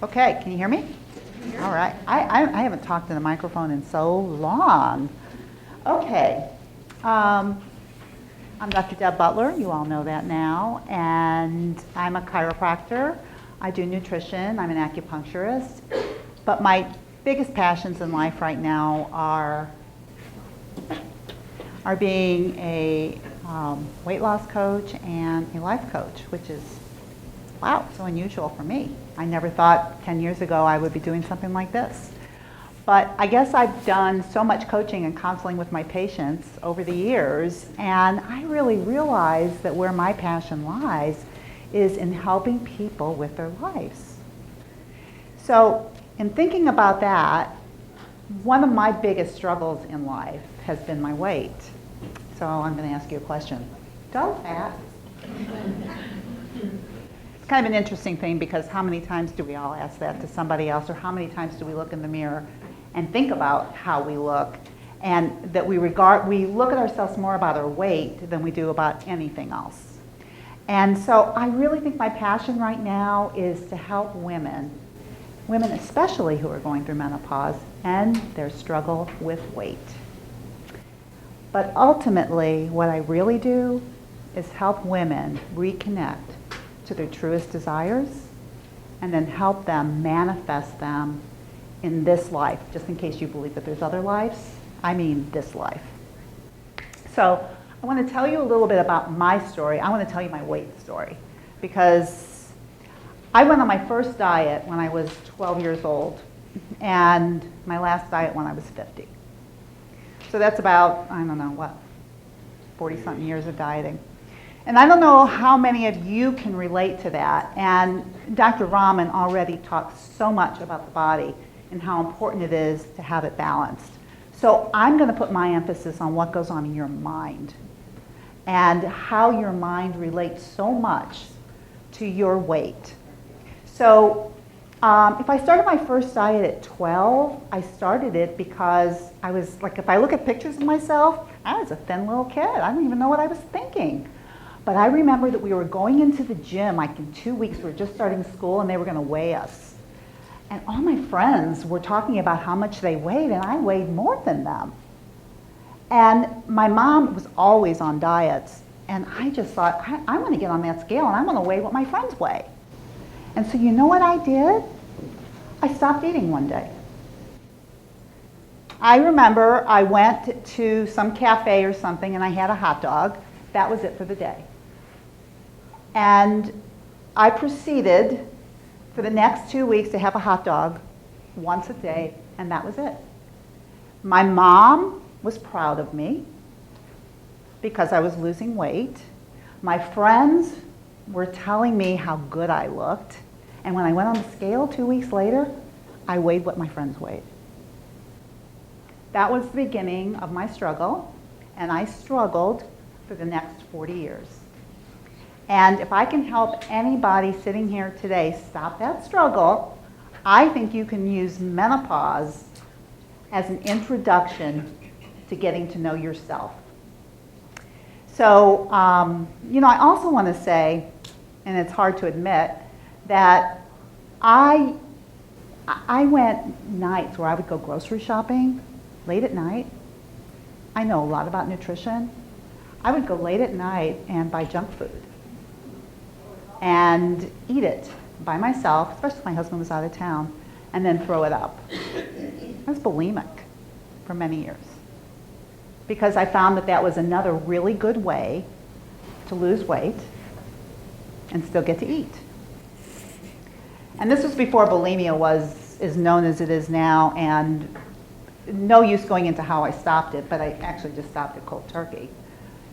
Okay, can you hear me? All right. I haven't talked in a microphone in so long. Okay. I'm Dr. Deb Butler. You all know that now. And I'm a chiropractor. I do nutrition. I'm an acupuncturist. But my biggest passions in life right now are being a weight loss coach and a life coach, which is, wow, so unusual for me. I never thought 10 years ago I would be doing something like this. But I guess I've done so much coaching and counseling with my patients over the years, and I really realized that where my passion lies is in helping people with their lives. So in thinking about that, one of my biggest struggles in life has been my weight. So I'm going to ask you a question. Don't ask. It's kind of an interesting thing because how many times do we all ask that to somebody else, or how many times do we look in the mirror and think about how we look, and that we look at ourselves more about our weight than we do about anything else. And so I really think my passion right now is to help women especially who are going through menopause and their struggle with weight. But ultimately, what I really do is help women reconnect to their truest desires and then help them manifest them in this life. Just in case you believe that there's other lives, I mean this life. So I want to tell you a little bit about my story. I want to tell you my weight story because I went on my first diet when I was 12 years old and my last diet when I was 50. So that's about, I don't know, what, 40-something years of dieting. And I don't know how many of you can relate to that. And Dr. Rahman already talks so much about the body and how important it is to have it balanced. So I'm going to put my emphasis on what goes on in your mind and how your mind relates so much to your weight. So if I started my first diet at 12, I started it because I was like, if I look at pictures of myself, I was a thin little kid. I don't even know what I was thinking. But I remember that we were going into the gym, like in 2 weeks, we were just starting school, and they were going to weigh us. And all my friends were talking about how much they weighed, and I weighed more than them. And my mom was always on diets, and I just thought, I'm going to get on that scale, and I'm going to weigh what my friends weigh. And so you know what I did? I stopped eating one day. I remember I went to some cafe or something, and I had a hot dog. That was it for the day. And I proceeded for the next 2 weeks to have a hot dog once a day, and that was it. My mom was proud of me because I was losing weight. My friends were telling me how good I looked, and when I went on the scale 2 weeks later, I weighed what my friends weighed. That was the beginning of my struggle, and I struggled for the next 40 years. And if I can help anybody sitting here today stop that struggle, I think you can use menopause as an introduction to getting to know yourself. So, I also want to say, and it's hard to admit, that I went nights where I would go grocery shopping late at night. I know a lot about nutrition. I would go late at night and buy junk food and eat it by myself, especially if my husband was out of town, and then throw it up. I was bulimic for many years because I found that that was another really good way to lose weight and still get to eat. And this was before bulimia was as known as it is now, and no use going into how I stopped it, but I actually just stopped it cold turkey.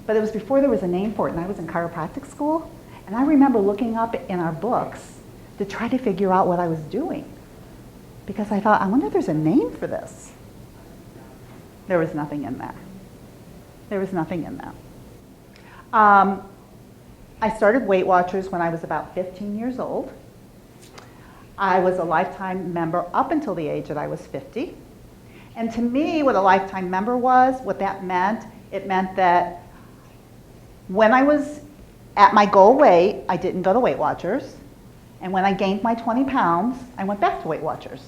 But it was before there was a name for it, and I was in chiropractic school, and I remember looking up in our books to try to figure out what I was doing, because I thought, I wonder if there's a name for this. There was nothing in there. There was nothing in there. I started Weight Watchers when I was about 15 years old. I was a lifetime member up until the age that I was 50. And to me, what a lifetime member was, what that meant, it meant that when I was at my goal weight, I didn't go to Weight Watchers. And when I gained my 20 pounds, I went back to Weight Watchers.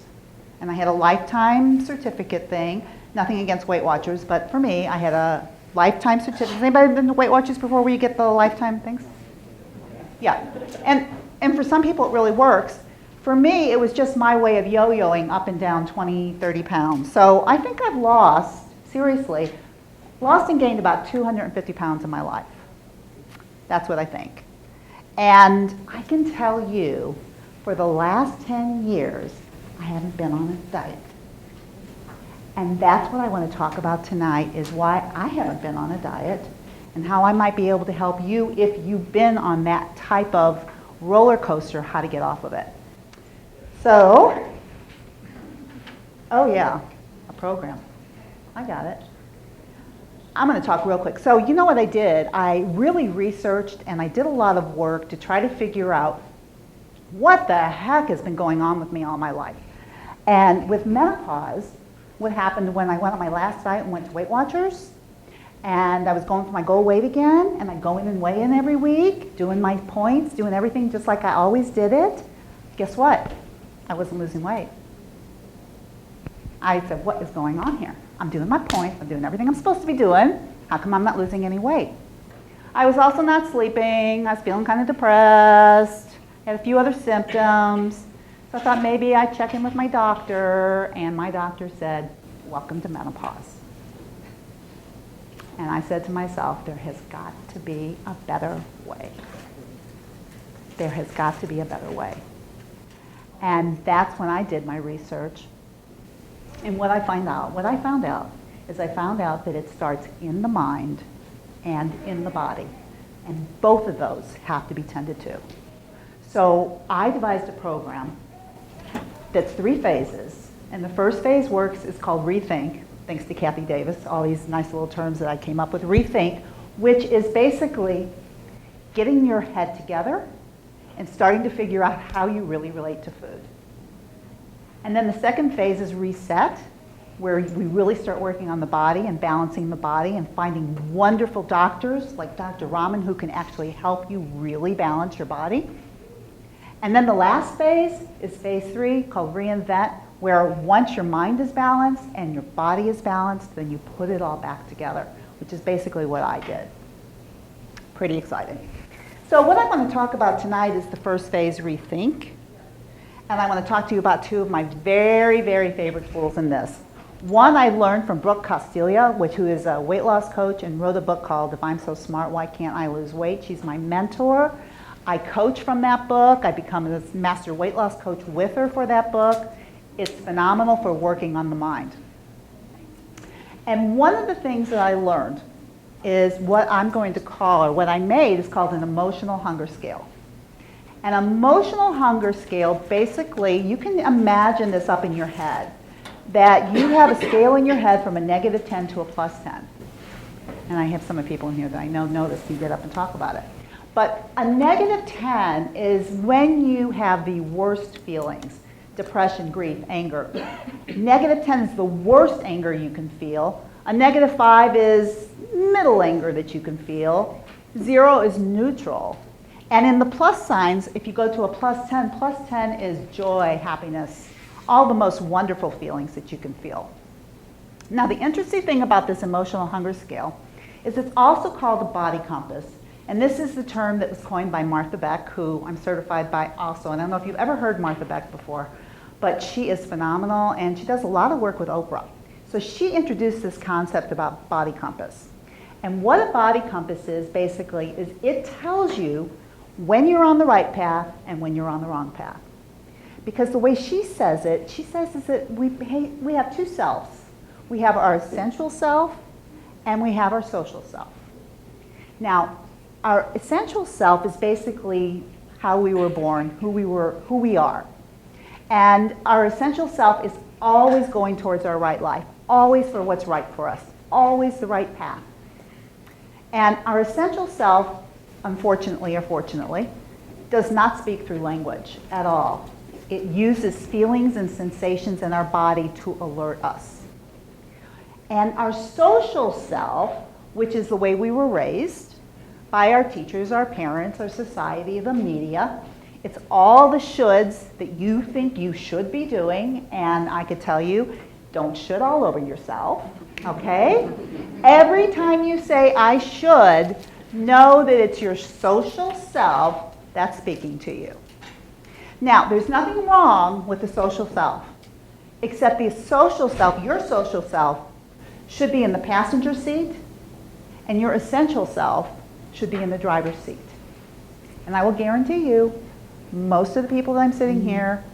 And I had a lifetime certificate thing. Nothing against Weight Watchers, but for me, I had a lifetime certificate. Has anybody been to Weight Watchers before where you get the lifetime things? Yeah. And for some people it really works. For me, it was just my way of yo-yoing up and down 20, 30 pounds. So I think I've lost, seriously, lost and gained about 250 pounds in my life. That's what I think. And I can tell you, for the last 10 years, I haven't been on a diet. And that's what I want to talk about tonight, is why I haven't been on a diet and how I might be able to help you if you've been on that type of roller coaster, how to get off of it. So, oh yeah, a program. I got it. I'm going to talk real quick. So you know what I did? I really researched and I did a lot of work to try to figure out what the heck has been going on with me all my life. And with menopause, what happened when I went on my last diet and went to Weight Watchers, and I was going for my goal weight again, and I go in and weigh in every week, doing my points, doing everything just like I always did it. Guess what? I wasn't losing weight. I said, what is going on here? I'm doing my points, I'm doing everything I'm supposed to be doing. How come I'm not losing any weight? I was also not sleeping. I was feeling kind of depressed. Had a few other symptoms. So I thought maybe I'd check in with my doctor, and my doctor said, welcome to menopause. And I said to myself, there has got to be a better way. There has got to be a better way. And that's when I did my research. And what I found out is I found out that it starts in the mind and in the body. And both of those have to be tended to. So I devised a program that's 3 phases. And the first phase is called Rethink, thanks to Kathy Davis, all these nice little terms that I came up with. Rethink, which is basically getting your head together and starting to figure out how you really relate to food. And then the second phase is Reset, where we really start working on the body and balancing the body and finding wonderful doctors like Dr. Rahman who can actually help you really balance your body. And then the last phase is phase 3, called Reinvent, where once your mind is balanced and your body is balanced, then you put it all back together, which is basically what I did. Pretty exciting. So what I want to talk about tonight is the first phase, Rethink. And I want to talk to you about 2 of my very, very favorite tools in this. One I learned from Brooke Castilla, who is a weight loss coach and wrote a book called If I'm So Smart, Why Can't I Lose Weight? She's my mentor. I coach from that book. I become a master weight loss coach with her for that book. It's phenomenal for working on the mind. And one of the things that I learned is what I'm going to call, or what I made is called an emotional hunger scale. An emotional hunger scale, basically, you can imagine this up in your head, that you have a scale in your head from a -10 to a +10. And I have some of the people in here that I know this can get up and talk about it. But a -10 is when you have the worst feelings, depression, grief, anger. -10 is the worst anger you can feel. A -5 is middle anger that you can feel. 0 is neutral. And in the plus signs, if you go to a +10 is joy, happiness, all the most wonderful feelings that you can feel. Now, the interesting thing about this emotional hunger scale is it's also called a body compass. And this is the term that was coined by Martha Beck, who I'm certified by also. And I don't know if you've ever heard Martha Beck before, but she is phenomenal, and she does a lot of work with Oprah. So she introduced this concept about body compass. And what a body compass is, basically, is it tells you when you're on the right path and when you're on the wrong path. Because the way she says is that we have 2 selves. We have our essential self and we have our social self. Now, our essential self is basically how we were born, who we are. And our essential self is always going towards our right life, always for what's right for us, always the right path. And our essential self, unfortunately or fortunately, does not speak through language at all. It uses feelings and sensations in our body to alert us. And our social self, which is the way we were raised by our teachers, our parents, our society, the media, It's all the shoulds that you think you should be doing, and I could tell you, don't should all over yourself, okay? Every time you say, I should, know that it's your social self that's speaking to you. Now, there's nothing wrong with the social self, except the social self, your social self, should be in the passenger seat, and your essential self should be in the driver's seat. And I will guarantee you, most of the people that I'm sitting here,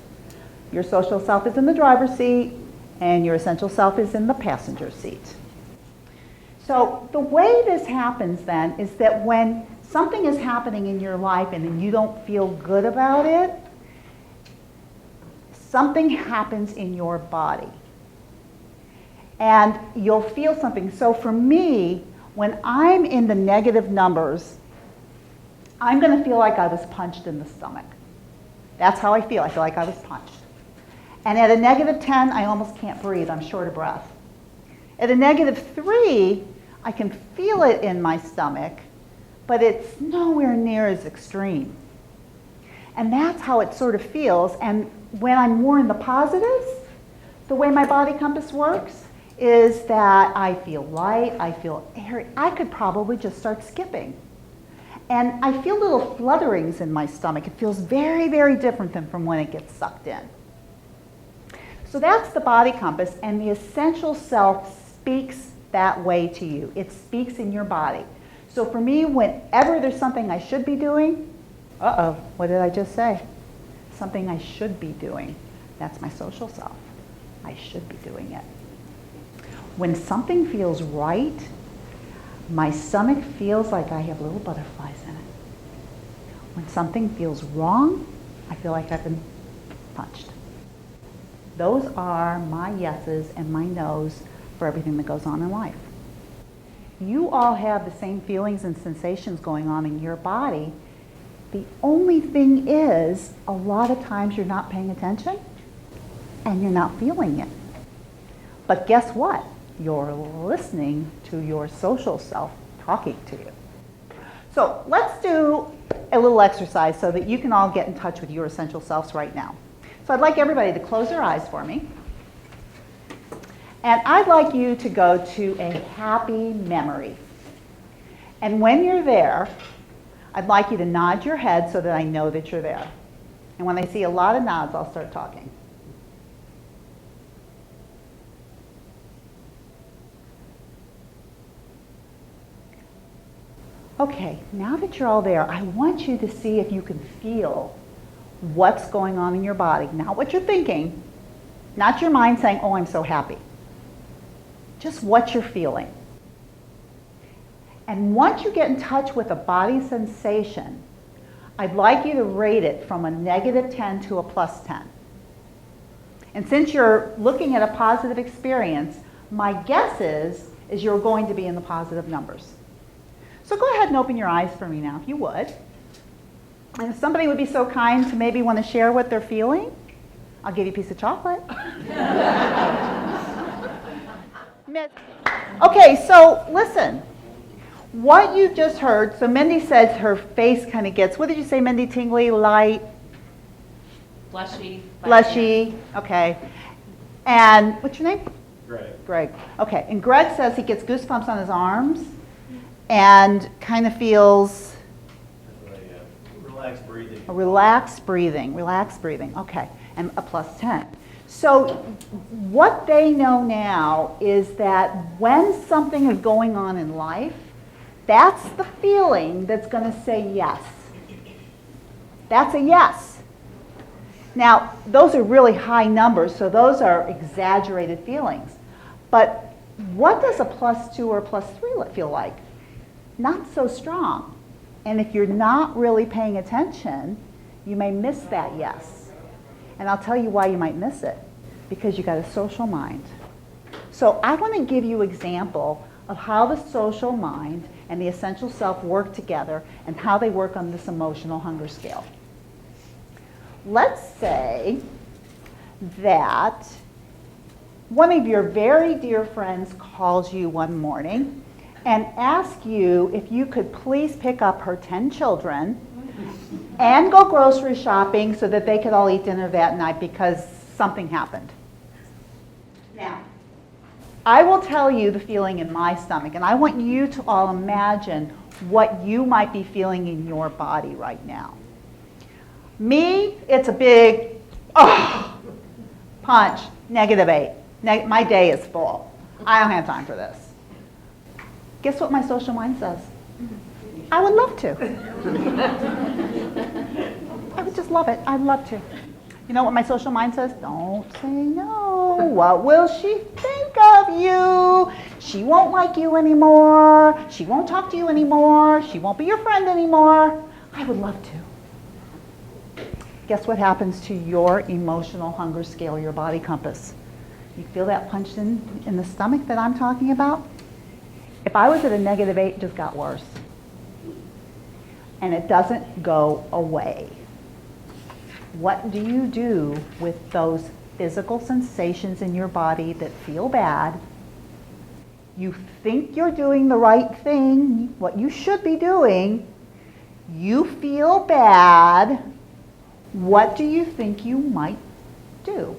your social self is in the driver's seat, and your essential self is in the passenger seat. So the way this happens then is that when something is happening in your life and then you don't feel good about it, something happens in your body. And you'll feel something. So for me, when I'm in the negative numbers, I'm going to feel like I was punched in the stomach. That's how I feel. I feel like I was punched. And at a negative 10, I almost can't breathe. I'm short of breath. At a negative 3, I can feel it in my stomach, but it's nowhere near as extreme. And that's how it sort of feels. And when I'm more in the positives, the way my body compass works is that I feel light, I feel airy. I could probably just start skipping. And I feel little flutterings in my stomach. It feels very, very different than from when it gets sucked in. So that's the body compass, and the essential self speaks that way to you. It speaks in your body. So for me, whenever there's something I should be doing, what did I just say? Something I should be doing. That's my social self. I should be doing it. When something feels right, my stomach feels like I have little butterflies in it. When something feels wrong, I feel like I've been punched. Those are my yeses and my nos for everything that goes on in life. You all have the same feelings and sensations going on in your body. The only thing is, a lot of times you're not paying attention and you're not feeling it. But guess what? You're listening to your social self talking to you. So let's do a little exercise so that you can all get in touch with your essential selves right now. So I'd like everybody to close their eyes for me. And I'd like you to go to a happy memory. And when you're there, I'd like you to nod your head so that I know that you're there. And when I see a lot of nods, I'll start talking. Okay, now that you're all there, I want you to see if you can feel what's going on in your body. Not what you're thinking, not your mind saying, oh, I'm so happy. Just what you're feeling. And once you get in touch with a body sensation, I'd like you to rate it from a negative 10 to a plus 10. And since you're looking at a positive experience, my guess is you're going to be in the positive numbers. So go ahead and open your eyes for me now, if you would. And if somebody would be so kind to maybe want to share what they're feeling, I'll give you a piece of chocolate. Okay, so listen. What you just heard, so Mindy says her face kind of gets, what did you say, Mindy? Tingly, light? Blushy. Blushy, okay. And what's your name? Greg. Greg. Okay, and Greg says he gets goosebumps on his arms and kind of feels Relaxed breathing. Relaxed breathing, okay, and a plus 10. So what they know now is that when something is going on in life, that's the feeling that's going to say yes. That's a yes. Now, those are really high numbers, so those are exaggerated feelings. But what does a plus 2 or a plus 3 feel like? Not so strong. And if you're not really paying attention, you may miss that yes. And I'll tell you why you might miss it. Because you got a social mind. So I want to give you an example of how the social mind and the essential self work together and how they work on this emotional hunger scale. Let's say that one of your very dear friends calls you one morning and asks you if you could please pick up her 10 children and go grocery shopping so that they could all eat dinner that night because something happened. Now, I will tell you the feeling in my stomach, and I want you to all imagine what you might be feeling in your body right now. Me, it's a big, punch, -8. My day is full. I don't have time for this. Guess what my social mind says? I would love to. I would just love it. I'd love to. You know what my social mind says? Don't say no. What will she think of you? She won't like you anymore. She won't talk to you anymore. She won't be your friend anymore. I would love to. Guess what happens to your emotional hunger scale, your body compass? You feel that punch in the stomach that I'm talking about? If I was at a -8, it just got worse. And it doesn't go away. What do you do with those physical sensations in your body that feel bad? You think you're doing the right thing, what you should be doing. You feel bad. What do you think you might do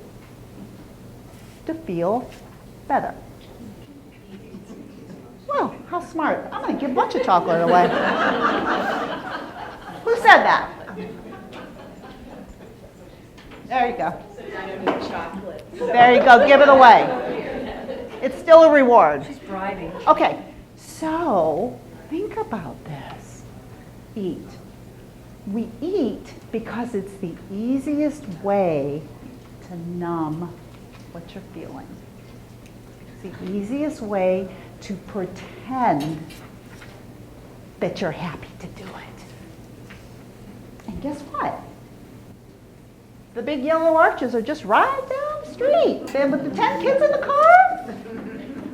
to feel better? Well, how smart. I'm going to give a bunch of chocolate away. Who said that? There you go. There you go. Give it away. It's still a reward. She's bribing. Okay, so think about this. Eat. We eat because it's the easiest way to numb what you're feeling. It's the easiest way to pretend that you're happy to do it. And guess what? The big yellow arches are just right down the street. And with the 10 kids in the car,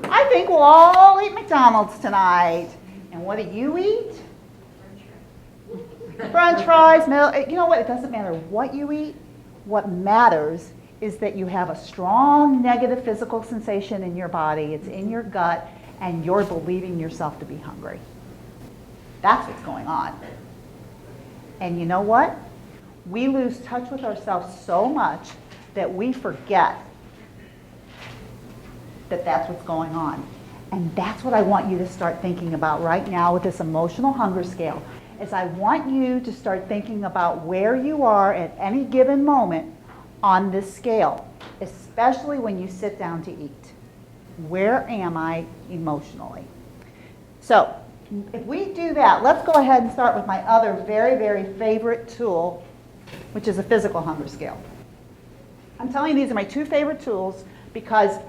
I think we'll all eat McDonald's tonight. And what do you eat? French fries, milk. You know what? It doesn't matter what you eat. What matters is that you have a strong negative physical sensation in your body. It's in your gut, and you're believing yourself to be hungry. That's what's going on. And you know what? We lose touch with ourselves so much that we forget that that's what's going on. And that's what I want you to start thinking about right now with this emotional hunger scale, is I want you to start thinking about where you are at any given moment on this scale, especially when you sit down to eat. Where am I emotionally? So if we do that, let's go ahead and start with my other very, very favorite tool, which is a physical hunger scale. I'm telling you these are my two favorite tools because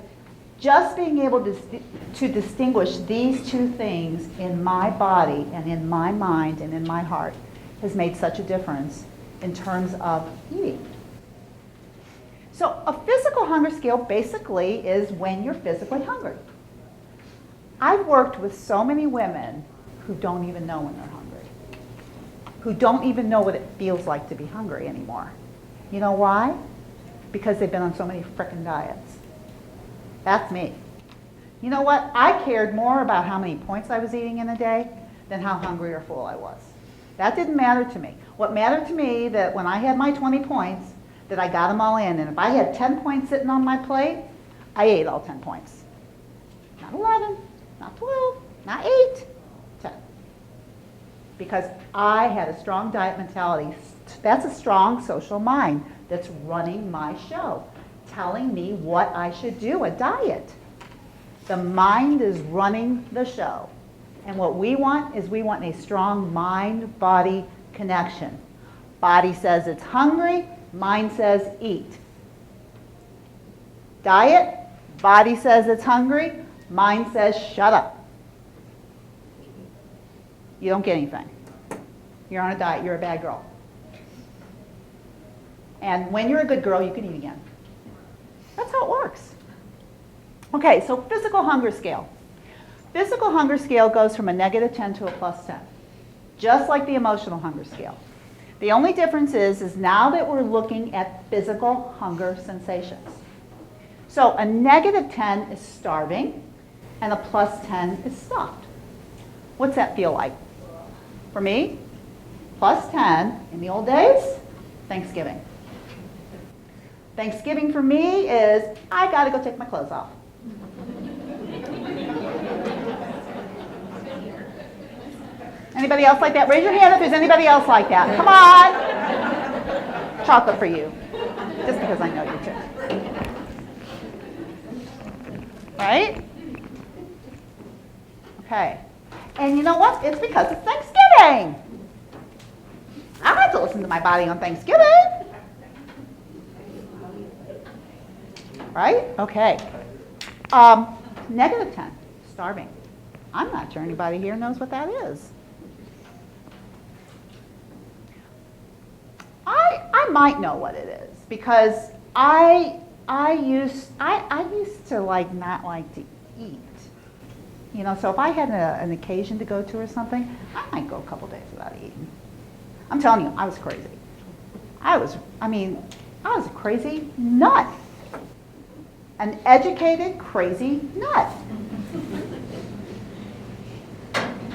just being able to distinguish these two things in my body and in my mind and in my heart has made such a difference in terms of eating. So a physical hunger scale basically is when you're physically hungry. I've worked with so many women who don't even know when they're hungry, who don't even know what it feels like to be hungry anymore. You know why? Because they've been on so many frickin' diets. That's me. You know what? I cared more about how many points I was eating in a day than how hungry or full I was. That didn't matter to me. What mattered to me that when I had my 20 points, that I got them all in. And if I had 10 points sitting on my plate, I ate all 10 points. Not 11, not 12, not 8, 10. Because I had a strong diet mentality. That's a strong social mind that's running my show, telling me what I should do, a diet. The mind is running the show. And what we want is we want a strong mind-body connection. Body says it's hungry, mind says eat. Diet, body says it's hungry, mind says shut up. You don't get anything. You're on a diet, you're a bad girl. And when you're a good girl, you can eat again. That's how it works. Okay, so physical hunger scale. Physical hunger scale goes from a -10 to a +10, just like the emotional hunger scale. The only difference is now that we're looking at physical hunger sensations. So a -10 is starving, and a +10 is stuffed. What's that feel like? For me, plus 10 in the old days, Thanksgiving. Thanksgiving for me is, I gotta go take my clothes off. Anybody else like that? Raise your hand if there's anybody else like that. Come on. Chocolate for you. Just because I know you too. Right? Okay. And you know what? It's because it's Thanksgiving. I have to listen to my body on Thanksgiving. Right? Okay. Negative 10, starving. I'm not sure anybody here knows what that is. I might know what it is because I used to like not like to eat. You know, so if I had an occasion to go to or something, I might go a couple days without eating. I'm telling you, I was crazy. I was a crazy nut. An educated, crazy nut.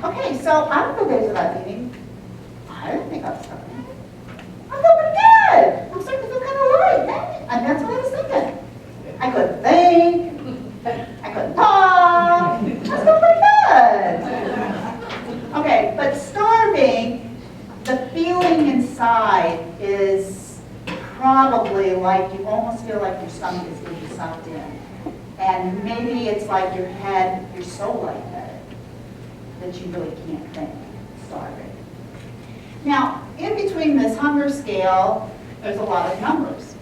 Okay, so I don't go days without eating. I didn't think I was starving. I feel pretty good. I'm starting to feel kind of light, hey? And that's what I was thinking. I couldn't think. I couldn't talk. I was feeling pretty good. Okay, but starving, the feeling inside is probably like you almost feel like your stomach is being sucked in. And maybe it's like your head, you're so lightheaded that you really can't think, starving. Now, in between this hunger scale, there's a lot of numbers.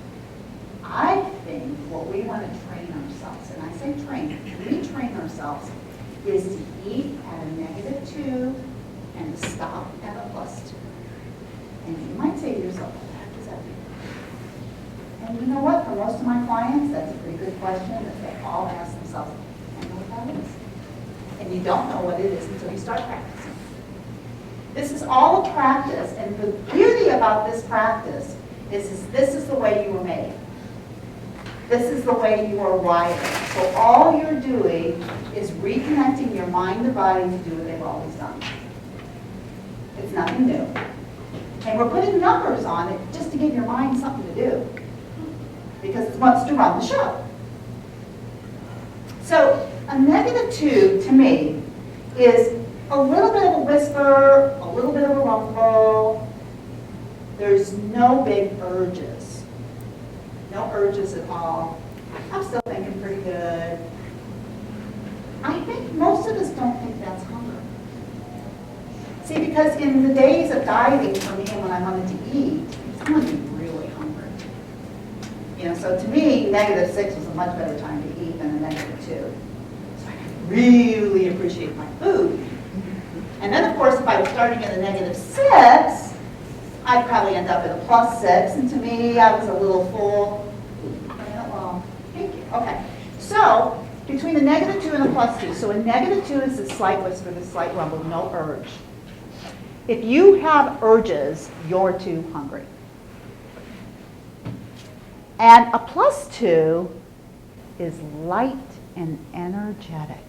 I think what we want to train ourselves, and I say train, retrain ourselves, is to eat at a -2 and to stop at a +2. And you might say to yourself, what does that mean? And you know what? For most of my clients, that's a pretty good question that they all ask themselves, I know what that is. And you don't know what it is until you start practicing. This is all a practice, and the beauty about this practice is this is the way you were made. This is the way you are wired. So all you're doing is reconnecting your mind and body to do what they've always done. It's nothing new. And we're putting numbers on it just to give your mind something to do, because it wants to run the show. So a -2 to me is a little bit of a whisper, a little bit of a rumble. There's no big urges. No urges at all. I'm still thinking pretty good. I think most of us don't think that's hunger. See, because in the days of dieting for me when I wanted to eat, I wanted to be really hungry. You know, so to me, -6 was a much better time to eat than a -2. So I could really appreciate my food. And then, of course, if I was starting at a -6, I'd probably end up at a +6. And to me, I was a little full. Well, thank you. Okay. So between a -2 and a +2. So a -2 is a slight whisper, the slight rumble, no urge. If you have urges, you're too hungry. And a +2 is light and energetic.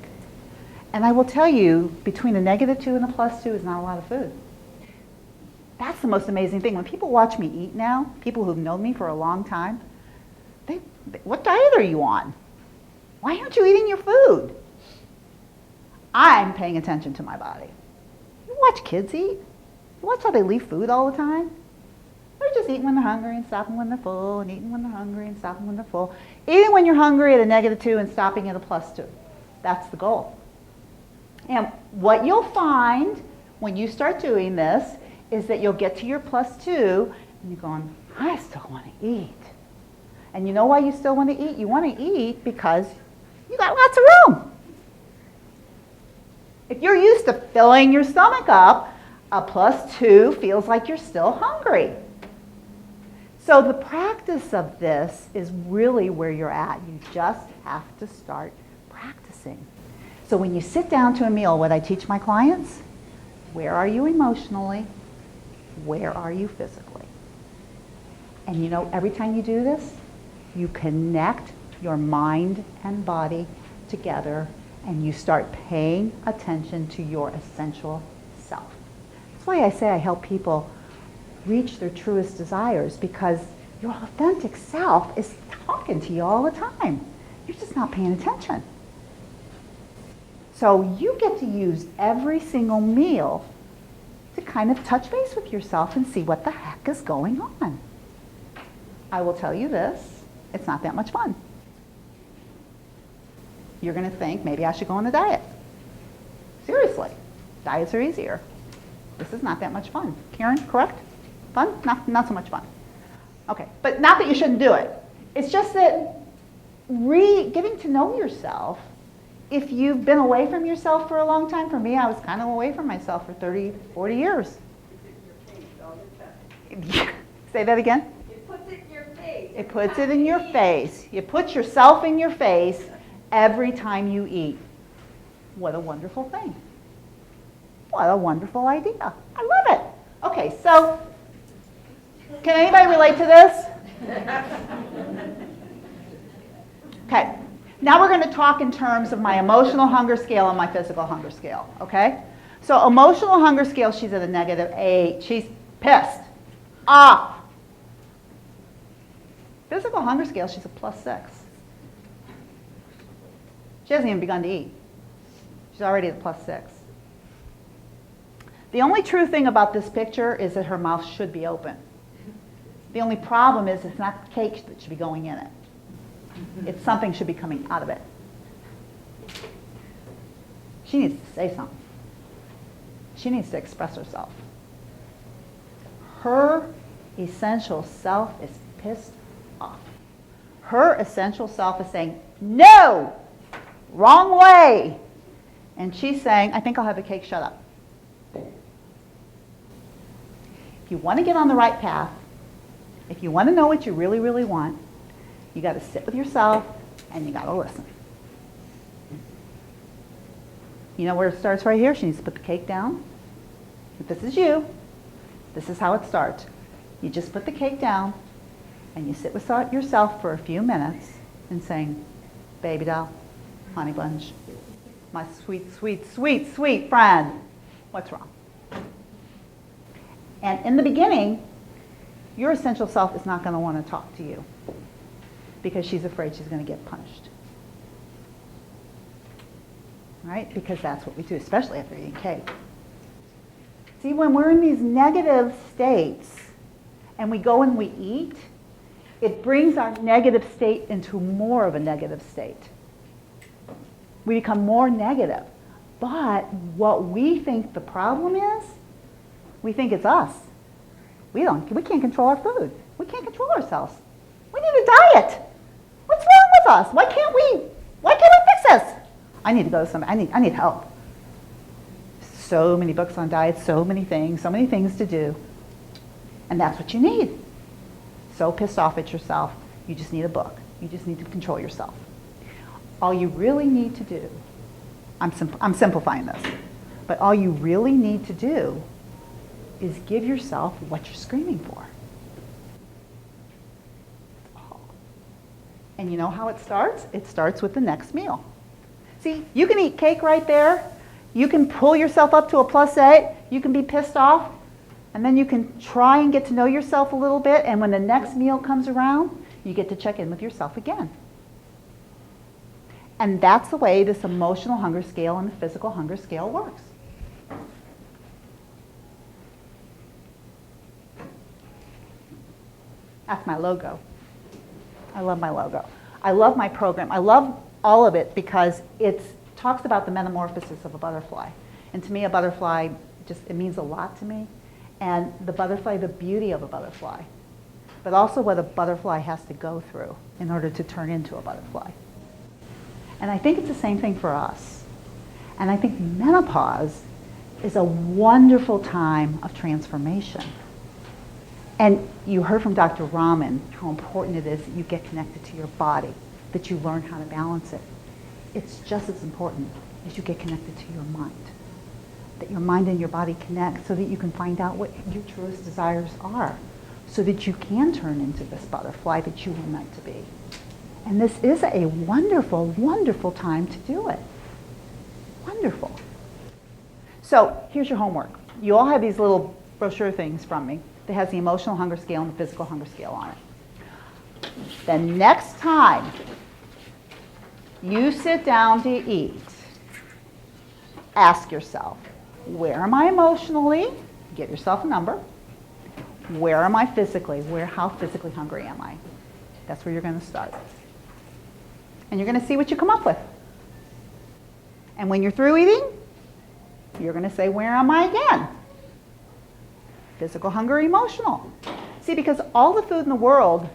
And I will tell you, between a -2 and a +2 is not a lot of food. That's the most amazing thing. When people watch me eat now, people who've known me for a long time, what diet are you on? Why aren't you eating your food? I'm paying attention to my body. You watch kids eat. You watch how they leave food all the time. They're just eating when they're hungry and stopping when they're full, and eating when they're hungry and stopping when they're full. Eating when you're hungry at a -2 and stopping at a +2. That's the goal. And what you'll find when you start doing this is that you'll get to your +2 and you're going, I still want to eat. And you know why you still want to eat? You want to eat because you got lots of room. If you're used to filling your stomach up, a +2 feels like you're still hungry. So the practice of this is really where you're at. You just have to start practicing. So when you sit down to a meal, what I teach my clients, where are you emotionally? Where are you physically? And you know, every time you do this, you connect your mind and body together and you start paying attention to your essential self. That's why I say I help people reach their truest desires, because your authentic self is talking to you all the time. You're just not paying attention. So you get to use every single meal to kind of touch base with yourself and see what the heck is going on. I will tell you this, it's not that much fun. You're going to think, maybe I should go on a diet. Seriously, diets are easier. This is not that much fun. Karen, correct? Fun? Not so much fun. Okay, but not that you shouldn't do it. It's just that getting to know yourself, if you've been away from yourself for a long time, for me, I was kind of away from myself for 30, 40 years. Say that again? It puts it in your face. It puts it in your face. You put yourself in your face every time you eat. What a wonderful thing. What a wonderful idea. I love it. Okay, so can anybody relate to this? Okay, now we're going to talk in terms of my emotional hunger scale and my physical hunger scale, okay? So emotional hunger scale, she's at a -8. She's pissed off. Physical hunger scale, she's a +6. She hasn't even begun to eat. She's already at +6. The only true thing about this picture is that her mouth should be open. The only problem is it's not cake that should be going in it. It's something should be coming out of it. She needs to say something. She needs to express herself. Her essential self is pissed off. Her essential self is saying, no, wrong way. And she's saying, I think I'll have a cake, shut up. If you want to get on the right path, if you want to know what you really, really want, you got to sit with yourself and you got to listen. You know where it starts right here? She needs to put the cake down. If this is you, this is how it starts. You just put the cake down and you sit with yourself for a few minutes and saying, baby doll, honey bunch, my sweet, sweet, sweet, sweet friend, what's wrong? And in the beginning, your essential self is not going to want to talk to you because she's afraid she's going to get punished. Right? Because that's what we do, especially after eating cake. See, when we're in these negative states and we go and we eat, it brings our negative state into more of a negative state. We become more negative. But what we think the problem is, we think it's us. We can't control our food. We can't control ourselves. We need a diet. What's wrong with us? Why can't we fix this? I need to go to somebody. I need help. So many books on diets, so many things to do. And that's what you need. So pissed off at yourself, you just need a book. You just need to control yourself. All you really need to do, I'm simplifying this, but all you really need to do is give yourself what you're screaming for. That's all. And you know how it starts? It starts with the next meal. See, you can eat cake right there. You can pull yourself up to a +8. You can be pissed off. And then you can try and get to know yourself a little bit. And when the next meal comes around, you get to check in with yourself again. And that's the way this emotional hunger scale and the physical hunger scale works. That's my logo. I love my logo. I love my program. I love all of it because it talks about the metamorphosis of a butterfly. And to me, a butterfly, it means a lot to me. And the butterfly, the beauty of a butterfly, but also what a butterfly has to go through in order to turn into a butterfly. And I think it's the same thing for us. And I think menopause is a wonderful time of transformation. And you heard from Dr. Rahman how important it is that you get connected to your body, that you learn how to balance it. It's just as important as you get connected to your mind, that your mind and your body connect so that you can find out what your truest desires are, so that you can turn into this butterfly that you were meant to be. And this is a wonderful, wonderful time to do it. Wonderful. So here's your homework. You all have these little brochure things from me. that has the emotional hunger scale and the physical hunger scale on it. The next time you sit down to eat, ask yourself, where am I emotionally? Give yourself a number. Where am I physically? How physically hungry am I? That's where you're going to start. And you're going to see what you come up with. And when you're through eating, you're going to say, where am I again? Physical hunger, emotional. See, because all the food in the world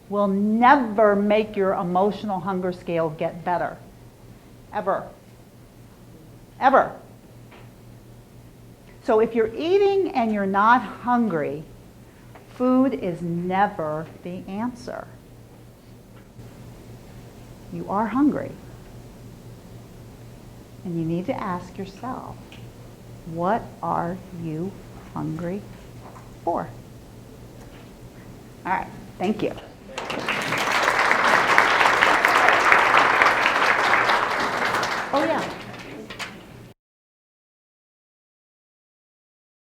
will never make your emotional hunger scale get better. Ever. Ever. So if you're eating and you're not hungry, food is never the answer. You are hungry. And you need to ask yourself, what are you hungry for? All right, thank you. Oh yeah.